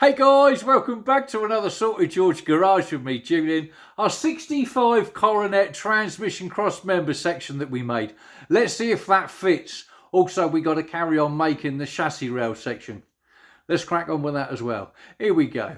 Hey guys, welcome back to another Sorted George Garage with me, Julian. Our 65 Coronet transmission cross-member section that we made. Let's see if that fits. Also, we got to carry on making the chassis rail section. Let's crack on with that as well. Here we go.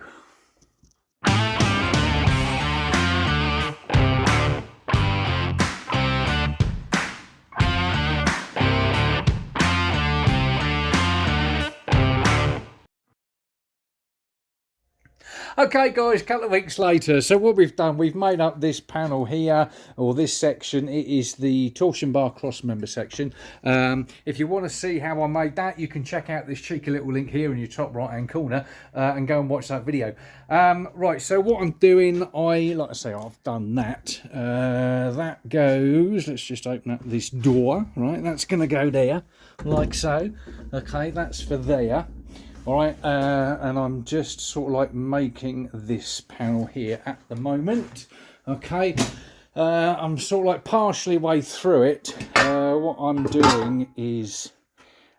Okay guys, a couple of weeks later, so what we've done, we've made up this panel here, or this section. It is the torsion bar cross member section. If you want to see how I made that, you can check out this cheeky little link here in your top right hand corner and go and watch that video. Right, so what I'm doing, like I say, I've done that. That goes, let's just open up this door, right, that's going to go there, like so. Okay, that's for there. Alright, and I'm just sort of like making this panel here at the moment. Okay, I'm sort of like partially way through it. What I'm doing is,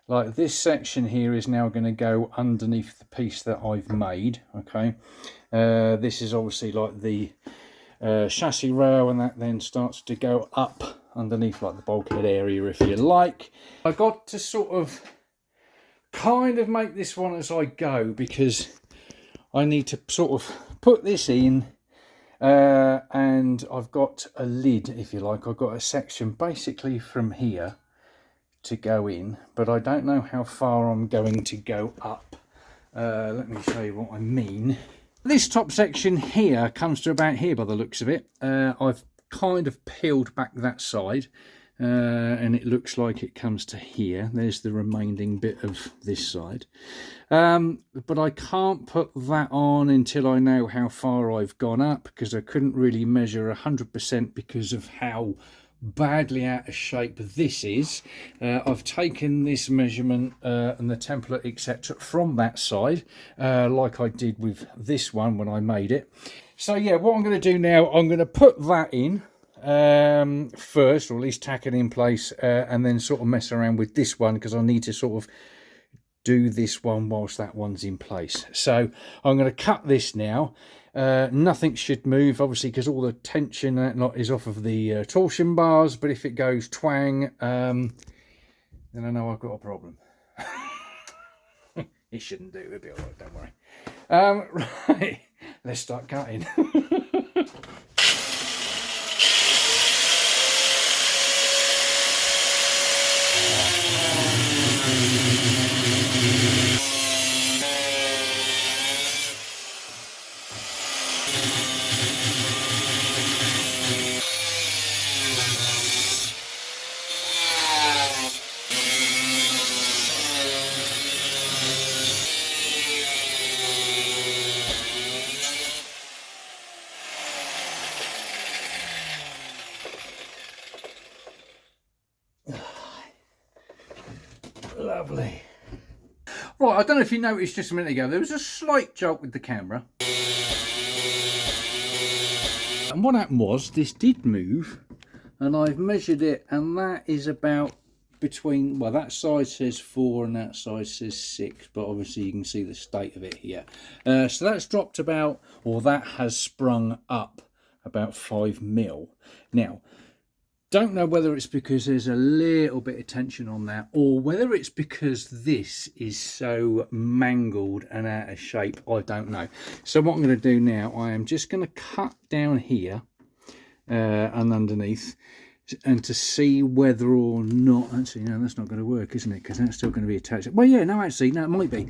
like, this section here is now going to go underneath the piece that I've made. Okay, this is obviously like the chassis rail, and that then starts to go up underneath like the bulkhead area, if you like. I got to sort of kind of make this one as I go, because I need to sort of put this in, and I've got a lid, if you like. I've got a section basically from here to go in, but I don't know how far I'm going to go up. Let me show you what I mean. This top section here comes to about here by the looks of it. I've kind of peeled back that side. And it looks like it comes to here. There's the remaining bit of this side, but I can't put that on until I know how far I've gone up, because I couldn't really measure 100% because of how badly out of shape this is. I've taken this measurement and the template etc from that side, like I did with this one when I made it. So yeah, what I'm going to do now, I'm going to put that in first, or at least tack it in place, and then sort of mess around with this one, because I need to sort of do this one whilst that one's in place. So I'm going to cut this now. Nothing should move, obviously, because all the tension and that is off of the torsion bars, but if it goes twang, then I know I've got a problem. It shouldn't do, it'll be alright, don't worry. Right, let's start cutting. Lovely. Right, I don't know if you noticed just a minute ago, there was a slight jolt with the camera. And what happened was, this did move, and I've measured it, and that is about between, well, that side says 4 and that side says 6, but obviously you can see the state of it here. So that's dropped about, or that has sprung up about 5 mil. Now, don't know whether it's because there's a little bit of tension on that, or whether it's because this is so mangled and out of shape. I don't know. So what I'm going to do now, I am just going to cut down here and underneath, and to see whether or not, actually no, that's not going to work, isn't it, because that's still going to be attached. Well yeah, no, actually no, it might be,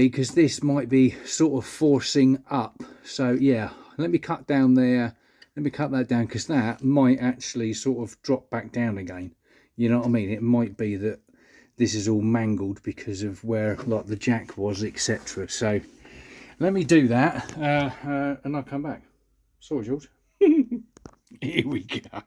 because this might be sort of forcing up. So yeah, let me cut down there. Let me cut that down, because that might actually sort of drop back down again. You know what I mean? It might be that this is all mangled because of where, like, the jack was, etc. So let me do that, and I'll come back. Sorry, George. Here we go.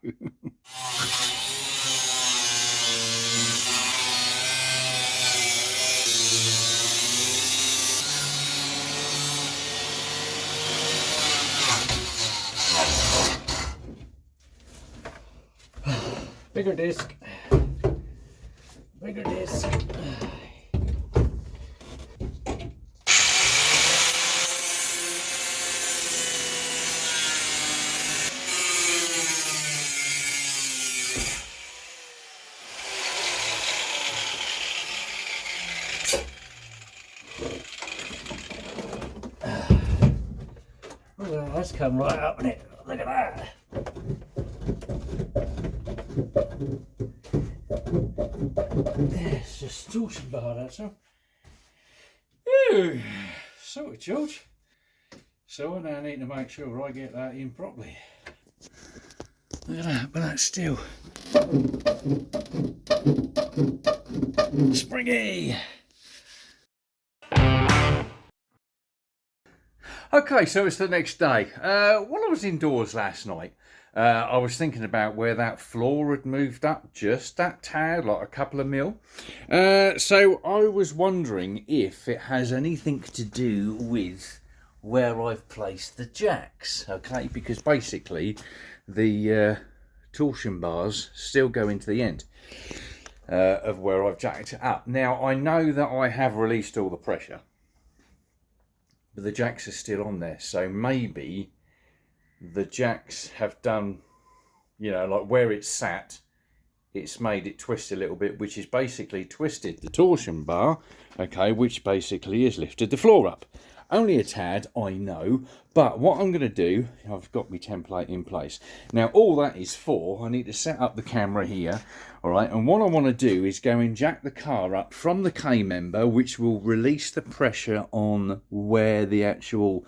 Bigger disc. Bigger disc. that's come right up in it. Look at that. There's just torsion bar, that's all. Ooh, sorted, George. So I now need to make sure I get that in properly. Look at that, but that's still springy. Okay, so it's the next day. While I was indoors last night, I was thinking about where that floor had moved up just that tad, like a couple of mil. So I was wondering if it has anything to do with where I've placed the jacks, okay? Because basically the torsion bars still go into the end of where I've jacked it up. Now, I know that I have released all the pressure, but the jacks are still on there, so maybe the jacks have done, you know, like where it's sat, it's made it twist a little bit, which is basically twisted the torsion bar, okay, which basically has lifted the floor up. Only a tad, I know, but what I'm going to do, I've got my template in place. Now, all that is for, I need to set up the camera here, all right, and what I want to do is go and jack the car up from the K-member, which will release the pressure on where the actual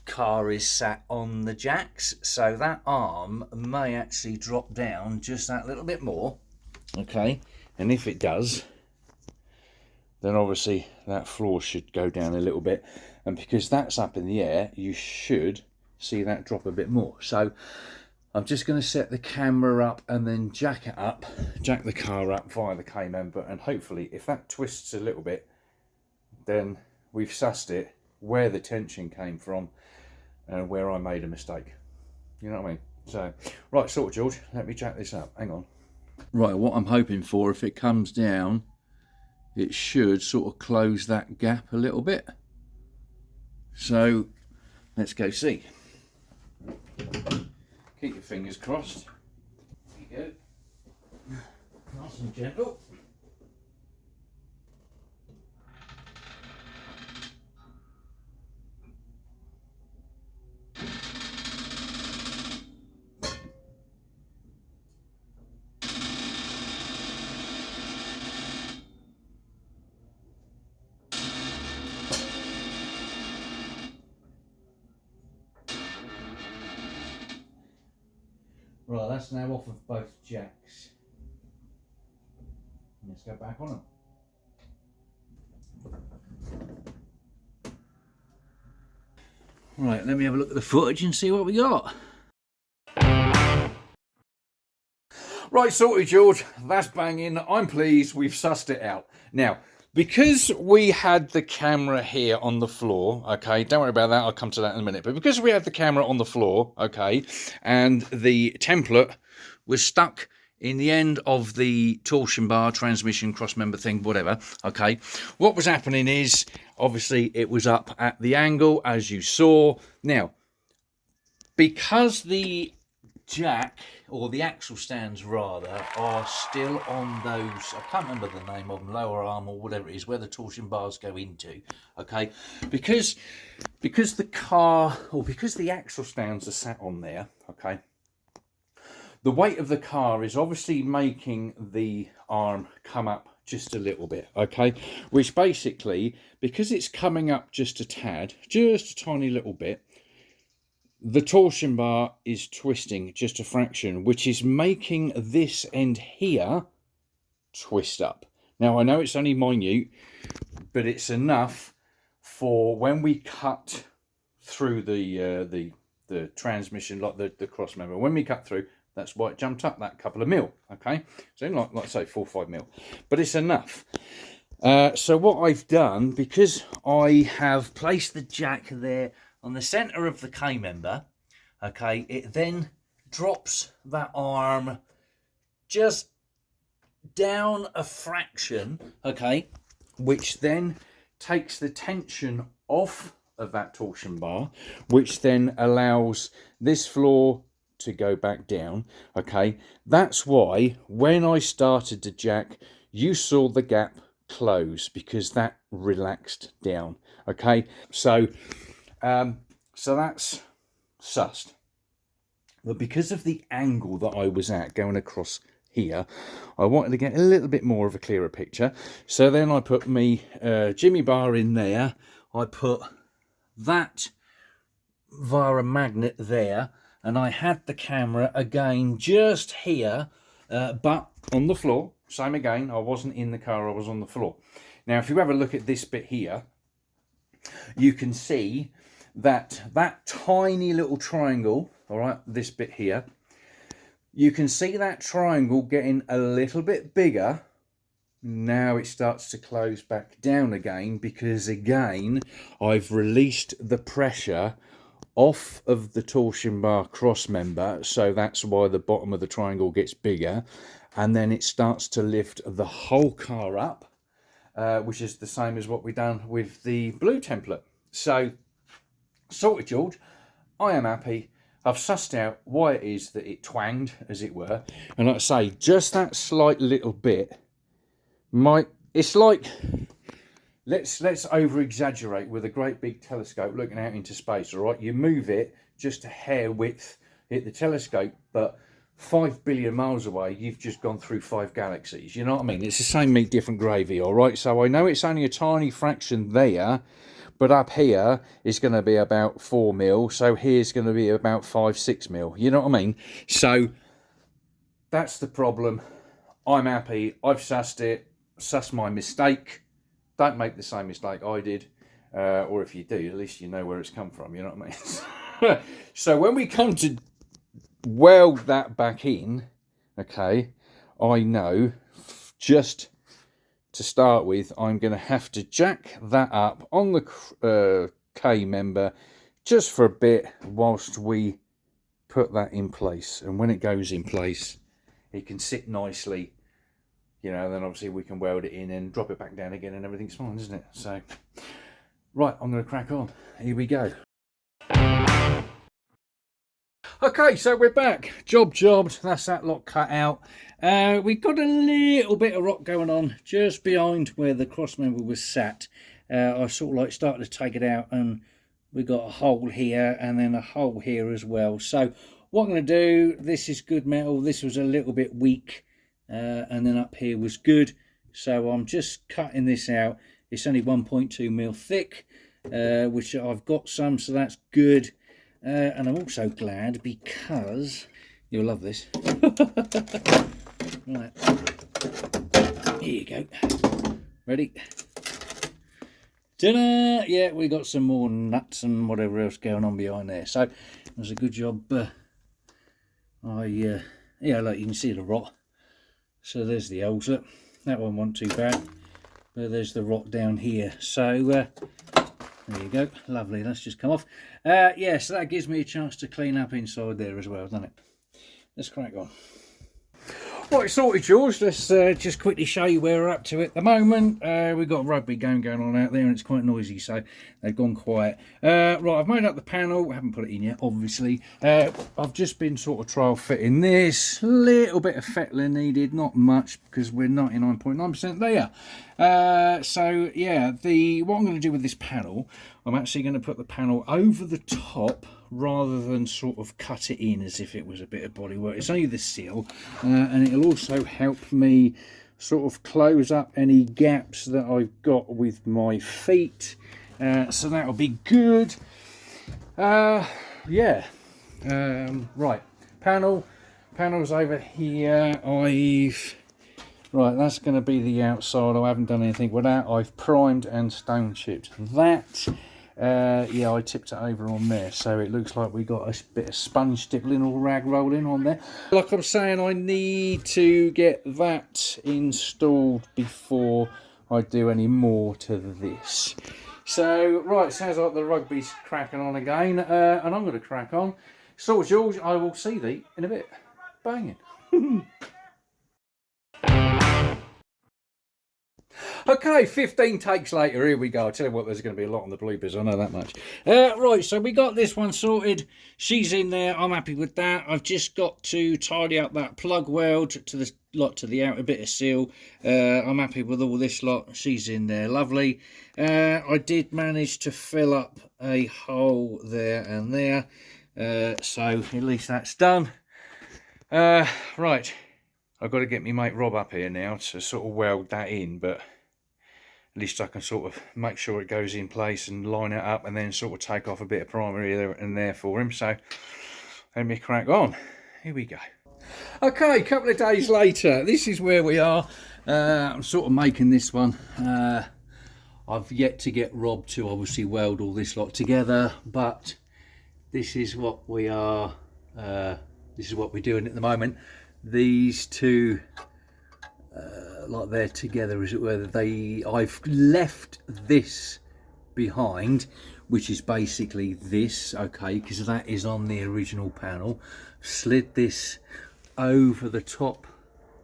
car is sat on the jacks. So that arm may actually drop down just that little bit more, okay, and if it does, then obviously that floor should go down a little bit, and because that's up in the air, you should see that drop a bit more. So I'm just going to set the camera up and then jack the car up via the K-member, and hopefully if that twists a little bit, then we've sussed it, where the tension came from and where I made a mistake. You know what I mean? So, right, sort of, George, let me jack this up. Hang on. Right, what I'm hoping for, if it comes down, it should sort of close that gap a little bit. So let's go see. Keep your fingers crossed. There you go. Nice and gentle. Right, that's now off of both jacks. Let's go back on them. Right, let me have a look at the footage and see what we got. Right, sorted, George. That's banging. I'm pleased. We've sussed it out. Now, because we had the camera here on the floor, okay, don't worry about that, I'll come to that in a minute, but because we had the camera on the floor, okay, and the template was stuck in the end of the torsion bar, transmission, crossmember thing, whatever, okay, what was happening is, obviously, it was up at the angle, as you saw. Now, because the jack, or the axle stands rather, are still on those, I can't remember the name of them, lower arm or whatever it is, where the torsion bars go into, okay, because the car, or because the axle stands are sat on there, okay, the weight of the car is obviously making the arm come up just a little bit, okay, which basically, because it's coming up just a tad, just a tiny little bit, the torsion bar is twisting just a fraction, which is making this end here twist up. Now, I know it's only minute, but it's enough for when we cut through the transmission, like the cross member. When we cut through, that's why it jumped up that couple of mil, okay? So like say 4 or 5 mil, but it's enough. So what I've done, because I have placed the jack there on the centre of the K-member, okay, it then drops that arm just down a fraction, okay, which then takes the tension off of that torsion bar, which then allows this floor to go back down, okay. That's why when I started to jack, you saw the gap close because that relaxed down. Okay, so so that's sussed. But because of the angle that I was at going across here, I wanted to get a little bit more of a clearer picture. So then I put me Jimmy bar in there. I put that via a magnet there, and I had the camera again just here, but on the floor. Same again, I wasn't in the car, I was on the floor. Now if you have a look at this bit here, you can see that that tiny little triangle, all right, this bit here, you can see that triangle getting a little bit bigger. Now it starts to close back down again because again I've released the pressure off of the torsion bar cross member, so that's why the bottom of the triangle gets bigger, and then it starts to lift the whole car up, which is the same as what we've done with the blue template. So sorted, George. I am happy. I've sussed out why it is that it twanged, as it were, and like I say, just that slight little bit might, it's like, let's over exaggerate with a great big telescope looking out into space. All right, you move it just a hair width, hit the telescope, but 5 billion miles away, you've just gone through 5 galaxies. You know what I mean? It's the same meat, different gravy. All right, so I know it's only a tiny fraction there, but up here is going to be about 4 mil, so here's going to be about 5-6 mil. You know what I mean? So that's the problem. I'm happy. I've sussed it. Sussed my mistake. Don't make the same mistake I did, or if you do, at least you know where it's come from. You know what I mean? So when we come to weld that back in, okay, I know just to start with, I'm going to have to jack that up on the K member just for a bit whilst we put that in place. And when it goes in place, it can sit nicely, you know, then obviously we can weld it in and drop it back down again and everything's fine, isn't it? So, right, I'm going to crack on. Here we go. Okay, so we're back. Jobbed. That's that lot cut out. We've got a little bit of rock going on just behind where the cross member was sat. I sort of like started to take it out, and we got a hole here and then a hole here as well. So what I'm going to do, this is good metal. This was a little bit weak, and then up here was good. So I'm just cutting this out. It's only 1.2 mil thick, which I've got some, so that's good. And I'm also glad because you'll love this. Right, here you go. Ready? Ta-da! Yeah, we got some more nuts and whatever else going on behind there. So it was a good job. Yeah, like you can see the rot. So there's the holes. Look, that one wasn't too bad. But there's the rot down here. So there you go, lovely, that's just come off. Yeah, so that gives me a chance to clean up inside there as well, doesn't it? Let's crack on. Right, sorted, George. Let's just quickly show you where we're up to at the moment. We've got a rugby game going on out there and it's quite noisy, so they've gone quiet. Right, I've made up the panel. I haven't put it in yet, obviously. I've just been sort of trial fitting this. Little bit of fettling needed, not much, because we're 99.9% there. So, yeah, what I'm going to do with this panel, I'm actually going to put the panel over the top rather than sort of cut it in as if it was a bit of bodywork. It's only the seal, and it'll also help me sort of close up any gaps that I've got with my feet, so that'll be good. Yeah, right, panel's over here. Right, that's going to be the outside. I haven't done anything with that. I've primed and stone chipped that. Yeah, I tipped it over on there, so it looks like we got a bit of sponge stippling or rag rolling on there. Like I'm saying, I need to get that installed before I do any more to this. So, right, sounds like the rugby's cracking on again, and I'm going to crack on. So, George, I will see thee in a bit. Banging. Okay, 15 takes later, here we go. I'll tell you what, there's going to be a lot on the bloopers, I know that much. Right, so we got this one sorted. She's in there, I'm happy with that. I've just got to tidy up that plug weld to the outer bit of seal. I'm happy with all this lot. She's in there, lovely. I did manage to fill up a hole there and there. So at least that's done. Right, I've got to get my mate Rob up here now to sort of weld that in, but at least I can sort of make sure it goes in place and line it up, and then sort of take off a bit of primer here and there for him. So let me crack on. Here we go. Okay, a couple of days later, this is where we are. I'm sort of making this one. I've yet to get Rob to obviously weld all this lot together, but this is what we are. This is what we're doing at the moment. These two, like they're together, as it were. I've left this behind, which is basically this, okay, because that is on the original panel. Slid this over the top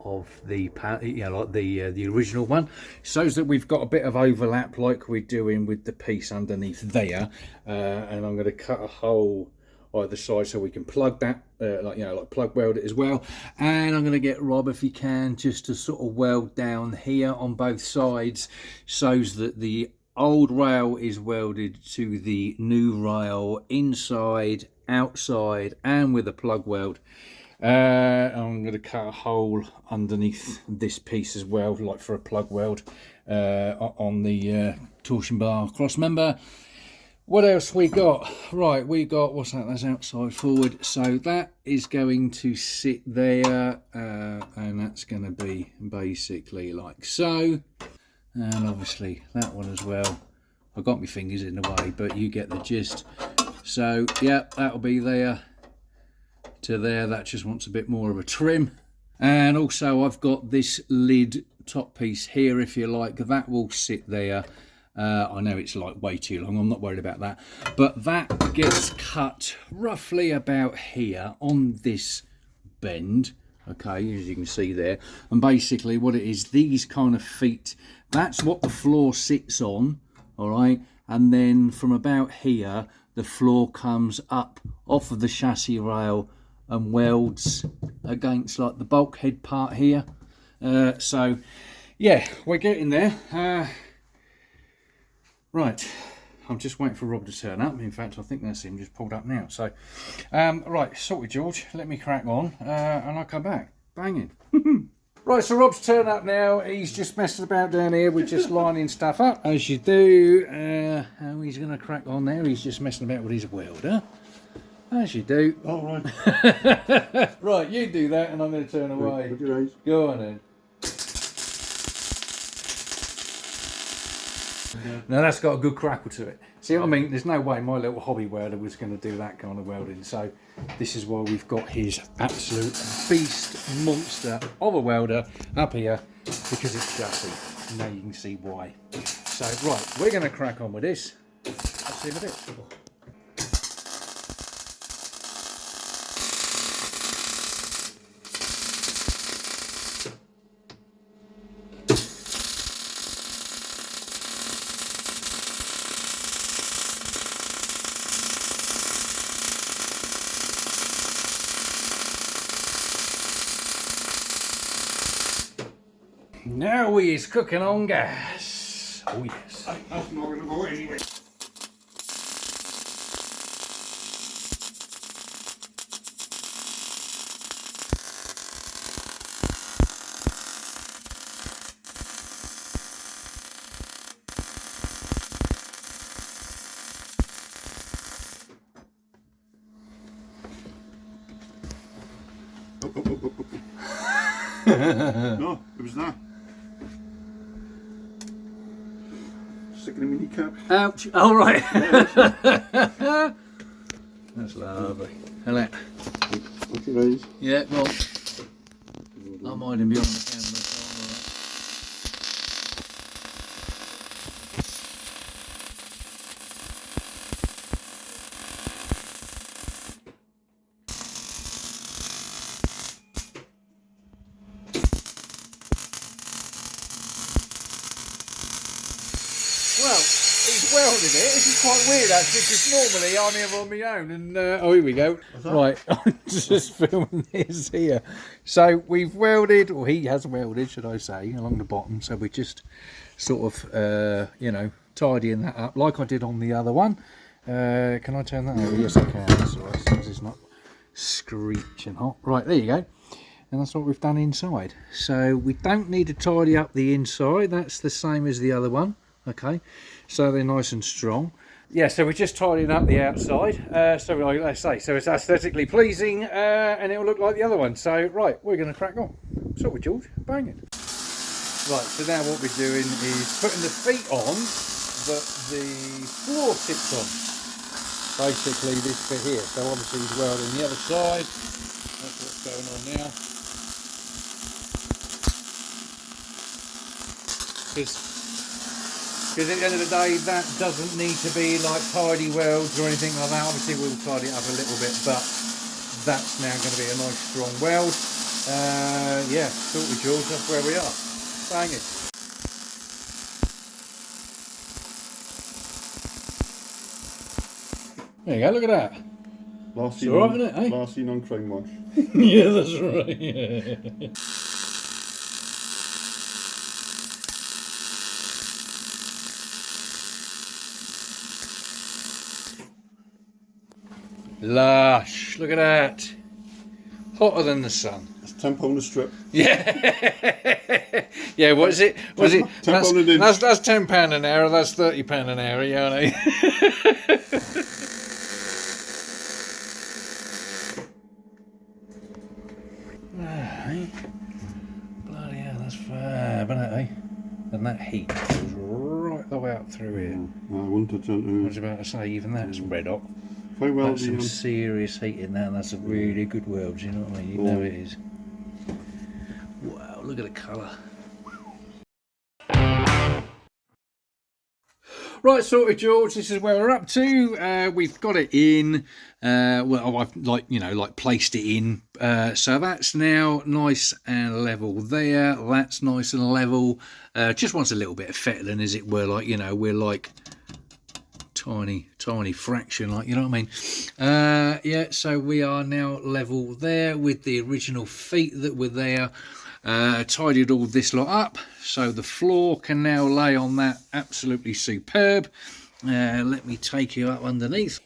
of the panel, like the original one, so that we've got a bit of overlap, like we're doing with the piece underneath there. And I'm going to cut a hole either side so we can plug that, like plug weld it as well. And I'm going to get Rob, if he can, just to sort of weld down here on both sides, so that the old rail is welded to the new rail, inside, outside, and with a plug weld. I'm going to cut a hole underneath this piece as well, like for a plug weld, on the torsion bar Crossmember. What else we got? Right, we got, what's that? That's outside forward. So that is going to sit there, and that's going to be basically like so. And obviously that one as well. I've got my fingers in the way, but you get the gist. So yeah, that'll be there to there. That just wants a bit more of a trim. And also I've got this lid top piece here, if you like, that will sit there. I know it's like way too long, I'm not worried about that, but that gets cut roughly about here on this bend, okay, as you can see there. And basically what it is, these kind of feet, that's what the floor sits on, all right, and then from about here the floor comes up off of the chassis rail and welds against like the bulkhead part here. So yeah, we're getting there. Right, I'm just waiting for Rob to turn up. In fact, I think that's him just pulled up now. So, right, sorted, George. Let me crack on, and I'll come back. Banging. Right, so Rob's turned up now. He's just messing about down here. We're just lining stuff up, as you do. How he's going to crack on there. He's just messing about with his welder, as you do. All right. Right, you do that, and I'm going to turn away. Put your eyes. Go on then. Now that's got a good crackle to it. See what I mean? There's no way my little hobby welder was going to do that kind of welding. So this is why we've got his absolute beast monster of a welder up here, because it's chassis. Now you can see why. So right, we're going to crack on with this. I'll see you in a bit. Now he is cooking on gas. Oh yes. That's not going to go anyway. No, it was that. Sticking him in your cap. Ouch. All right. That's lovely. Hello. Put your eyes. Yeah, well, I'm hiding behind the camera, so I'm all right. Well, he's welded it. This is quite weird actually, because normally I'm here on my own. And oh, here we go. Right, I'm just filming this here. So we've welded, or he has welded, should I say, along the bottom. So we just sort of, you know, tidying that up like I did on the other one. Can I turn that over? Yes, I can. That's all right. Since it's not screeching hot. Right, there you go. And that's what we've done inside. So we don't need to tidy up the inside. That's the same as the other one. Okay, so they're nice and strong. Yeah, so we're just tidying up the outside. So like I say, so it's aesthetically pleasing, and it'll look like the other one. So right, we're going to crack on. Sort with George, bang it. Right, so now what we're doing is putting the feet on that the floor sits on. Basically this bit here. So obviously he's welding the other side. That's what's going on now. Because at the end of the day, that doesn't need to be like tidy welds or anything like that. Obviously we'll tidy it up a little bit, but that's now going to be a nice strong weld. Yeah, sort of George, that's where we are. Bang it. There you go, look at that. Last It's alright, isn't it, eh? Last seen on Crime Watch. Yeah, that's right. Yeah. Lush, look at that. Hotter than the sun. It's £10 a strip. Yeah. Yeah, what is it? Was it? £10 an inch. That's £10 an hour, that's £30 an hour, yeah, I know. Bloody hell, that's fab, isn't it, eh? And that heat goes right the way up through here. I wouldn't have done I was about to say, even that's red hot. very well. That's some serious heat in that, and that's a really good weld, you know what I mean? You know it is. Wow, look at the colour. Right, sorted, George. This is where we're up to. We've got it in. Well, I've placed it in. So that's now nice and level there. That's nice and level. Just wants a little bit of fettling, as it were. Like, you know, we're like tiny fraction, like, you know what I mean? Yeah. So we are now level there with the original feet that were there. Tidied all this lot up, so the floor can now lay on that. Absolutely superb. Let me take you up underneath.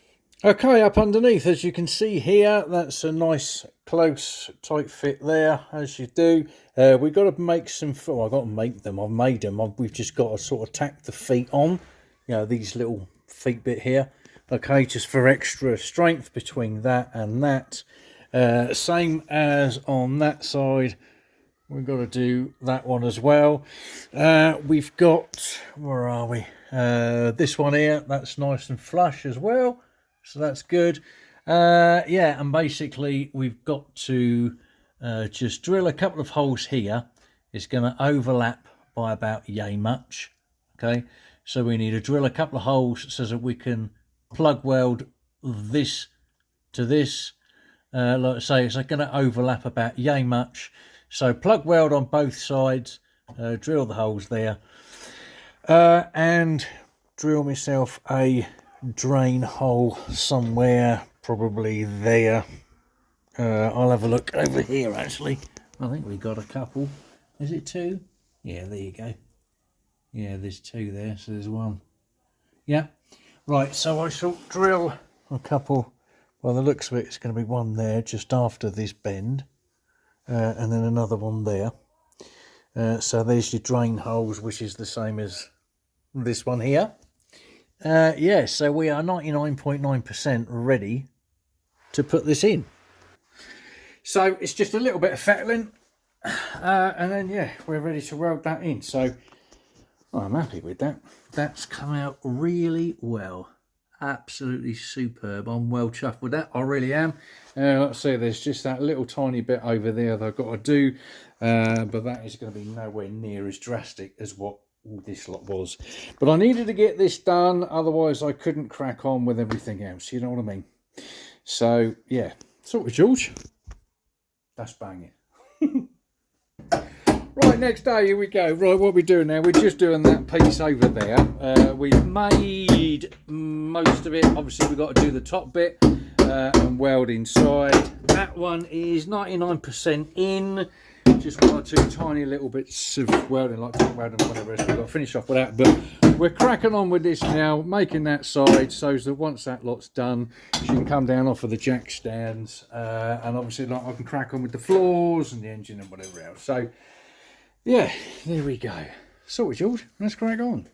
Okay, up underneath, as you can see here, that's a nice close tight fit there, as you do. We've got to make some, well, I've got to make them, I've made them. We've just got to sort of tack the feet on, you know, these little feet bit here. Okay, just for extra strength between that and that. Same as on that side. We've got to do that one as well. We've got, where are we? This one here, that's nice and flush as well. So that's good. Yeah, and basically we've got to just drill a couple of holes here. It's going to overlap by about yay much. Okay, so we need to drill a couple of holes so that we can plug weld this to this. Like I say, it's going to overlap about yay much. So plug weld on both sides, drill the holes there, and drill myself a drain hole somewhere, probably there. I'll have a look over here actually. I think we got a couple. Is it two? Yeah, there you go. Yeah, there's two there, so there's one. Yeah, right, so I shall drill a couple. Well, the looks of it, it's going to be one there just after this bend. And then another one there. So there's your drain holes, which is the same as this one here. Yeah, so we are 99.9% ready to put this in. So it's just a little bit of fettling, and then yeah, we're ready to weld that in. So I'm happy with that. That's come out really well. Absolutely superb. I'm well chuffed with that. I really am. Like I say, there's just that little tiny bit over there that I've got to do, but that is going to be nowhere near as drastic as what this lot was. But I needed to get this done, otherwise I couldn't crack on with everything else. You know what I mean? So yeah, sort of, George. That's banging. Right, next day, here we go. Right, what we're doing now, we're just doing that piece over there. We've made most of it. Obviously, we've got to do the top bit and weld inside. That one is 99% in. Just one or two tiny little bits of welding, like top welding, whatever else. We've got to finish off with that. But we're cracking on with this now, making that side so that once that lot's done, she can come down off of the jack stands. And obviously, like, I can crack on with the floors and the engine and whatever else. So, yeah, there we go. Sorted, George. Let's crack on.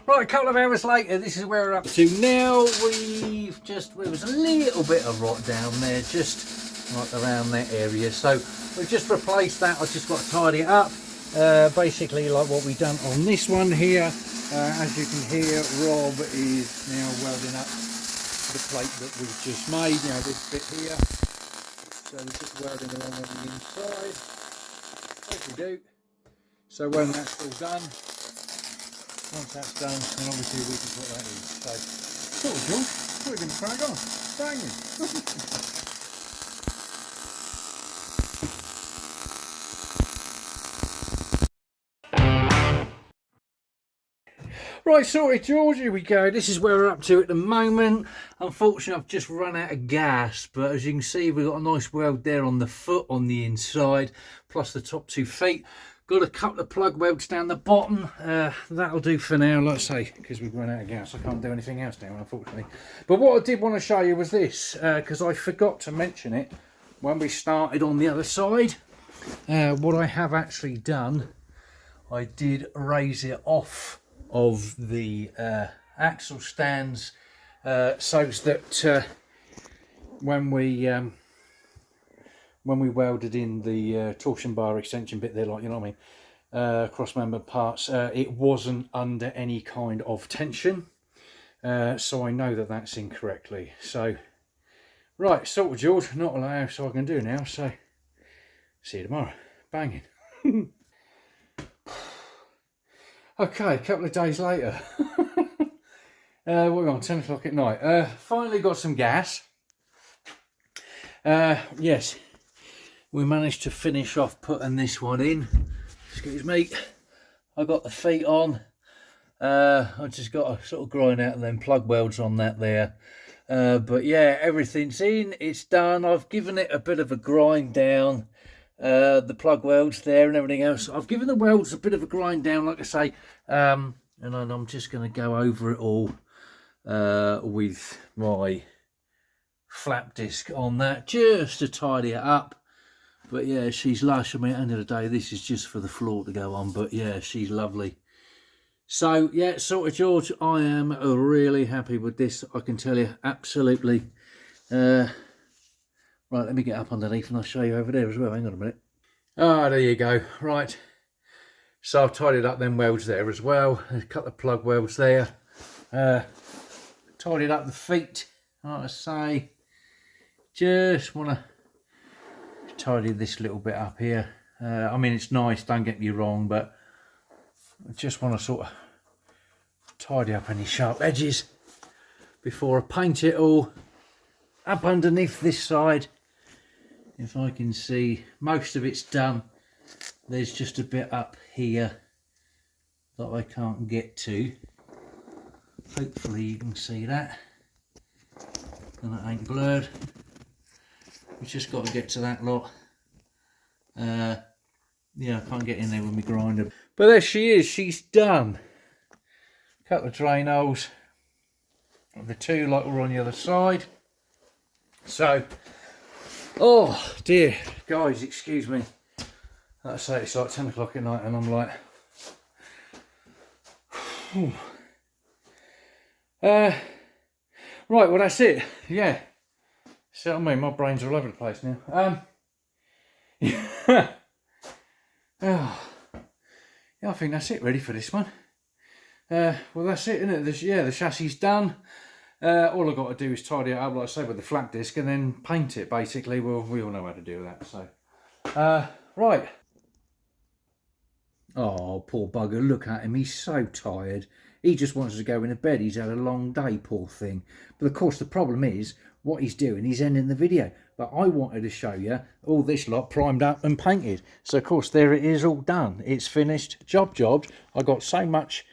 Right, a couple of hours later, this is where we're up to now. There was a little bit of rot down there, just right around that area. So we've just replaced that. I've just got to tidy it up. Basically, like what we've done on this one here. As you can hear, Rob is now welding up the plate that we've just made. Now this bit here. So we're just welding along on the inside. As we do. So when that's all done, once that's done, then obviously we can put that in. So, cool, George. We're going to crack on. Banging. Right, sorted, George, here we go. This is where we're up to at the moment. Unfortunately, I've just run out of gas, but as you can see, we've got a nice weld there on the foot on the inside, plus the top 2 feet. Got a couple of plug welds down the bottom. That'll do for now, like I say, because we've run out of gas. I can't do anything else now, unfortunately. But what I did want to show you was this, because I forgot to mention it when we started on the other side. What I have actually done, I did raise it off of the axle stands so that when we welded in the torsion bar extension bit there, like, you know what I mean, cross-member parts, it wasn't under any kind of tension, so I know that that's in correctly. So right, sorted, George. Not a lot else I can do now, so see you tomorrow. Banging. Okay, a couple of days later. What are we on? 10 o'clock at night. Finally got some gas. Yes, we managed to finish off putting this one in. Excuse me. I got the feet on. I just got to sort of grind out them plug welds on that there. But yeah, everything's in. It's done. I've given it a bit of a grind down. The plug welds there and everything else. I've given the welds a bit of a grind down, like I say, and I'm just going to go over it all with my flap disc on that, just to tidy it up. But yeah, she's lush. I mean, at the end of the day, this is just for the floor to go on, but yeah, she's lovely. So yeah, sorted, George. I am really happy with this, I can tell you, absolutely. Right, let me get up underneath and I'll show you over there as well. Hang on a minute. Ah, there you go. Right. So I've tidied up them welds there as well. There's a couple of plug welds there. Tidied up the feet, like I say. Just want to tidy this little bit up here. I mean, it's nice, don't get me wrong, but I just want to sort of tidy up any sharp edges before I paint it all. Up underneath this side, if I can see, most of it's done. There's just a bit up here that I can't get to. Hopefully you can see that and it ain't blurred. We've just got to get to that lot. Yeah, I can't get in there with my grinder, but there she is. She's done. A couple of drain holes, the 2 like were on the other side. So, oh dear, guys, excuse me. Like I say, it's like 10 o'clock at night and I'm like, right, well that's it. Yeah, so I mean, my brain's all over the place now. Yeah. Oh, yeah, I think that's it really for this one. Well, that's it, isn't it? Yeah, the chassis done. All I've got to do is tidy it up, like I say, with the flat disc and then paint it, basically. Well, we all know how to do that, so. Right. Oh, poor bugger, look at him. He's so tired. He just wants to go into bed. He's had a long day, poor thing. But of course, the problem is, what he's doing, he's ending the video. But I wanted to show you all this lot primed up and painted. So of course there it is, all done. It's finished, jobbed. I got so much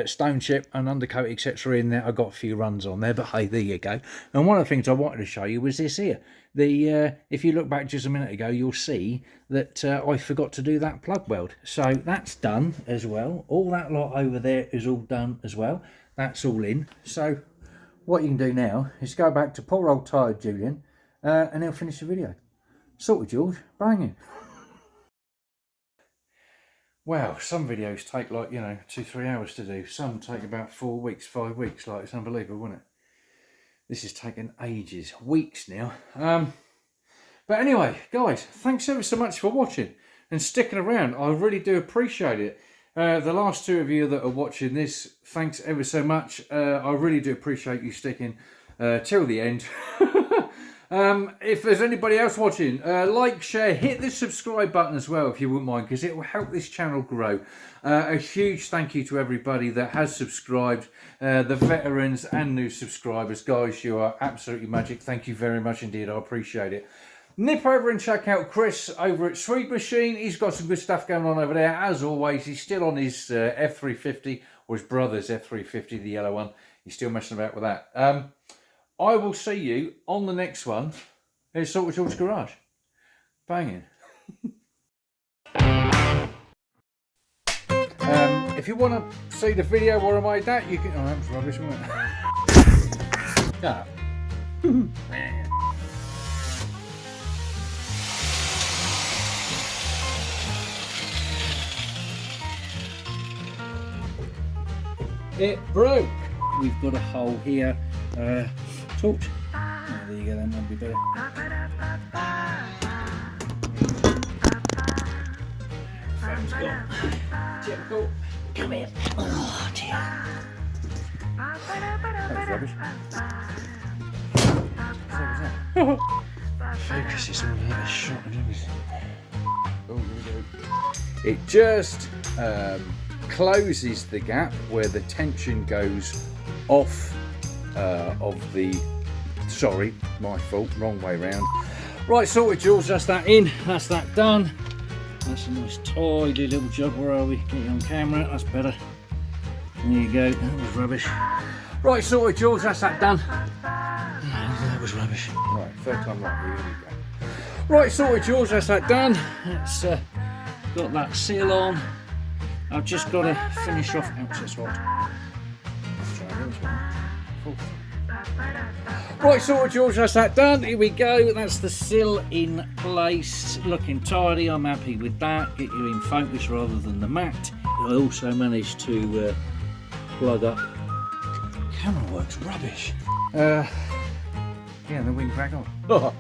stone chip and undercoat etc in there. I got a few runs on there, but hey, there you go. And one of the things I wanted to show you was this here. If you look back just a minute ago, you'll see that I forgot to do that plug weld. So that's done as well. All that lot over there is all done as well. That's all in. So what you can do now is go back to poor old tired Julian, and he'll finish the video. Sorted, George. Banging. Wow, some videos take like, 2-3 hours to do. Some take about 4 weeks, 5 weeks. Like, it's unbelievable, isn't it? This has taken ages, weeks now. But anyway, guys, thanks ever so much for watching and sticking around. I really do appreciate it. The last 2 of you that are watching this, thanks ever so much. I really do appreciate you sticking till the end. If there's anybody else watching, like, share, hit the subscribe button as well if you wouldn't mind, because it will help this channel grow. A huge thank you to everybody that has subscribed, the veterans and new subscribers. Guys, you are absolutely magic. Thank you very much indeed. I appreciate it. Nip over and check out Chris over at Sweet Machine. He's got some good stuff going on over there. As always, he's still on his F350, or his brother's F350, the yellow one. He's still messing about with that. I will see you on the next one. It's Sorted George's Garage. Banging. If you want to see the video where I made that, you can... Oh, that was rubbish, wasn't it? Shut up. It broke. We've got a hole here. Torch. Oh, there you go, that might be better. Phone's gone. Typical. Come here. Oh dear. That's rubbish. What was that? Focus is on the shot and everything. Oh, here we go. It just closes the gap where the tension goes off of the... Sorry, my fault, wrong way round. Right, sorted, Jules, that's that in, that's that done. That's a nice tidy little job. Where are we? Get you on camera, that's better. There you go, that was rubbish. Right, sorted, Jules, that's that done. That was rubbish. Right, third time right, here we go. Right, sorted, Jules, that's that done. It's got that seal on. I've just got to finish off access rod. Right, sorted, George, that's that done. Here we go. That's the sill in place, looking tidy. I'm happy with that. Get you in focus rather than the mat. I also managed to plug up. Camera works rubbish. Yeah, the wing crack on. Oh.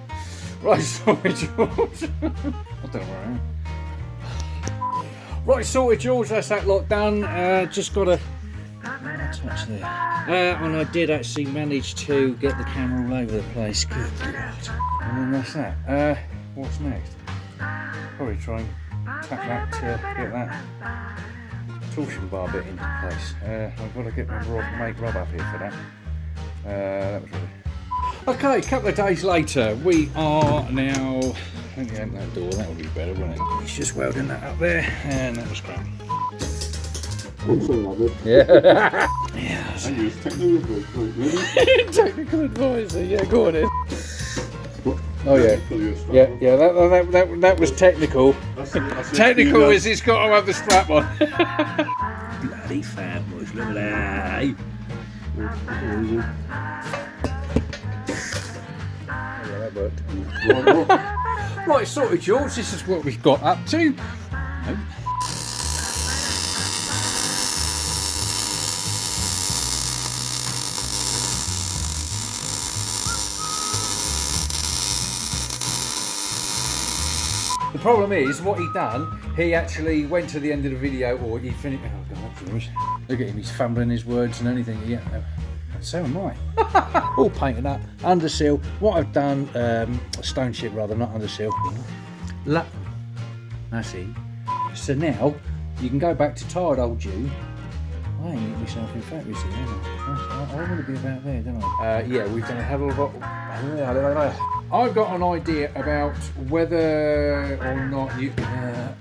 Right, sorted, George. I don't know where I am. Right, sorted, George, that's that lot done. Just got to touch there. And I did actually manage to get the camera all over the place. Good God. And then that's that. What's next? Probably try and tap that to get that torsion bar bit into place. I've got to get my mate Rob up here for that. That was really... Okay, a couple of days later, we are now... Let me open that door, that would be better, wouldn't it? He's just welding that up there, and that was crap. Yeah. Yeah. I use technical advice. Technical advisor, yeah, go on then. What? Oh yeah. Yeah, that was technical. That's Technical is he's got to have the strap on. Bloody fat boys, look at that. Yeah, that worked. Right, sorted, George, this is what we've got up to. Nope. The problem is, what he done, he actually went to the end of the video, or he finished... Oh, God, that's rubbish. Look at him, he's fumbling his words and anything. Yeah, so am I. All painted up, under seal. What I've done, stone chip rather, not under seal. That's it. So now, you can go back to tired old you, I ain't getting myself in fat, you see, am I want to be about there, don't I? Yeah, we've done a hell of a lot. I've got an idea about whether or not you...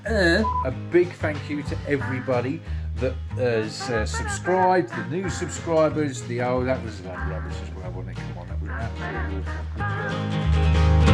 a big thank you to everybody that has subscribed, the new subscribers, that was rubbish as well, wasn't it? Come on, that was absolutely awful.